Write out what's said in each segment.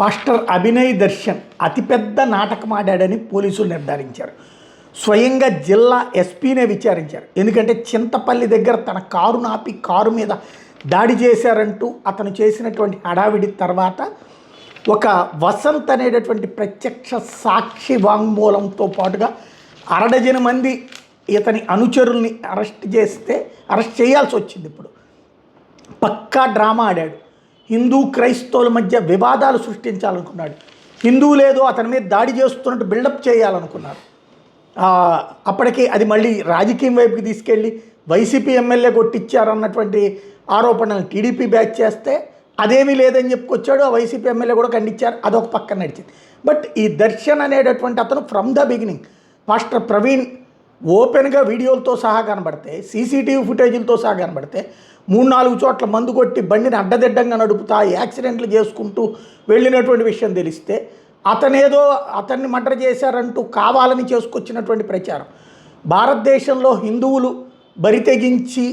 Pastor Abhinay Darshan అతిపెద్ద నాటకం ఆడాడని పోలీసులు నిర్ధారించారు. స్వయంగా జిల్లా ఎస్పీనే విచారించారు. ఎందుకంటే చింతపల్లి దగ్గర తన కారు నాపి కారు మీద దాడి చేశారంటూ అతను చేసినటువంటి హడావిడి తర్వాత ఒక వసంత్ అనేటటువంటి ప్రత్యక్ష సాక్షి వాంగ్మూలంతో పాటుగా 60 మంది ఇతని అనుచరుల్ని అరెస్ట్ చేయాల్సి వచ్చింది. ఇప్పుడు పక్కా డ్రామా ఆడాడు. హిందూ క్రైస్తవుల మధ్య వివాదాలు సృష్టించాలనుకున్నాడు. హిందువులేదో అతని మీద దాడి చేస్తున్నట్టు బిల్డప్ చేయాలనుకున్నారు. అప్పటికి అది మళ్ళీ రాజకీయం వైపుకి తీసుకెళ్ళి వైసీపీ ఎమ్మెల్యే కొట్టించారన్నటువంటి ఆరోపణలు టీడీపీ బ్యాచ్ చేస్తే అదేమీ లేదని చెప్పుకొచ్చాడు. ఆ వైసీపీ ఎమ్మెల్యే కూడా ఖండించారు. అదొక పక్కన నడిచింది. బట్ ఈ దర్శన్ అనేటటువంటి అతను from the beginning master Praveen ఓపెన్గా వీడియోలతో సహా కనబడితే, సీసీటీవీ ఫుటేజీలతో సహా కనబడితే 3-4 చోట్ల మందు కొట్టి బండిని అడ్డదిడ్డంగా నడుపుతా యాక్సిడెంట్లు చేసుకుంటూ వెళ్ళినటువంటి విషయం తెలిస్తే అతన్ని మర్డర్ చేశారంటూ కావాలని చేసుకొచ్చినటువంటి ప్రచారం. భారతదేశంలో హిందువులు బరితెగించి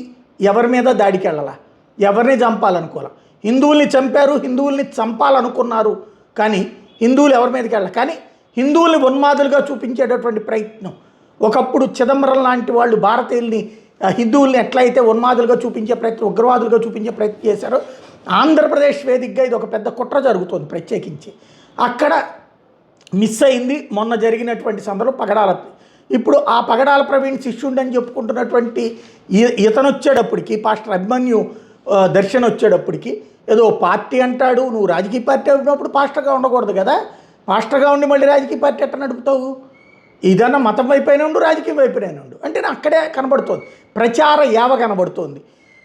ఎవరి మీద దాడికి వెళ్ళాల, ఎవరిని చంపాలనుకోవాలి. హిందువుల్ని చంపారు, హిందువుల్ని చంపాలనుకున్నారు, కానీ హిందువులు ఎవరి మీదకి వెళ్ళాలి. కానీ హిందువుల్ని ఉన్మాదులుగా చూపించేటటువంటి ప్రయత్నం. ఒకప్పుడు చిదంబరం లాంటి వాళ్ళు భారతీయుల్ని హిందువుల్ని ఎట్లయితే ఉన్మాదులుగా చూపించే ప్రయత్నం, ఉగ్రవాదులుగా చూపించే ప్రయత్నం చేశారో ఆంధ్రప్రదేశ్ వేదికగా ఇది ఒక పెద్ద కుట్ర జరుగుతుంది. ప్రత్యేకించి అక్కడ మిస్ అయింది మొన్న జరిగినటువంటి సందర్భంలో పగడాల. ఇప్పుడు ఆ పగడాల ప్రవీణ్ శిష్యుడని చెప్పుకుంటున్నటువంటి ఇతను వచ్చేటప్పటికి, పాస్టర్ అభిమన్యు దర్శన్ వచ్చేటప్పటికి ఏదో పార్టీ అంటాడు. నువ్వు రాజకీయ పార్టీ అయినప్పుడు పాస్టర్గా ఉండకూడదు కదా. పాస్టర్గా ఉండి మళ్ళీ రాజకీయ పార్టీ ఎట్లా నడుపుతావు? ఏదన్నా మతం వైపునే ఉండు, రాజకీయం వైపునే ఉండు అంటే అక్కడే కనబడుతోంది. ప్రచార యావ కనబడుతోంది.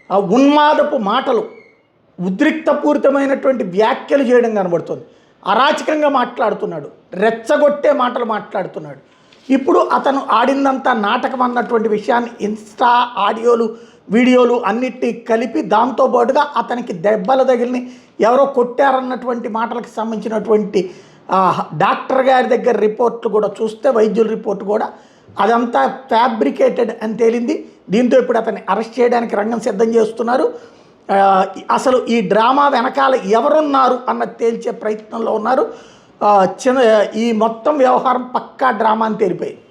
ఆ ఉన్మాదపు మాటలు, ఉద్రిక్తపూరితమైనటువంటి వ్యాఖ్యలు చేయడం కనబడుతుంది. అరాచకంగా మాట్లాడుతున్నాడు, రెచ్చగొట్టే మాటలు మాట్లాడుతున్నాడు. ఇప్పుడు అతను ఆడిందంతా నాటకం అన్నటువంటి విషయాన్ని ఇన్స్టా ఆడియోలు వీడియోలు అన్నిటినీ కలిపి దాంతోపాటుగా అతనికి దెబ్బలు తగిలిని ఎవరో కొట్టారన్నటువంటి మాటలకు సంబంధించినటువంటి డాక్టర్ గారి దగ్గర రిపోర్ట్లు కూడా చూస్తే, వైద్యుల రిపోర్ట్ కూడా అదంతా ఫ్యాబ్రికేటెడ్ అని తేలింది. దీంతో ఇప్పుడు అతన్ని అరెస్ట్ చేయడానికి రంగం సిద్ధం చేస్తున్నారు. అసలు ఈ డ్రామా వెనకాల ఎవరున్నారు అన్నది తేల్చే ప్రయత్నంలో ఉన్నారు. ఈ మొత్తం వ్యవహారం పక్కా డ్రామా అని తేలిపోయింది.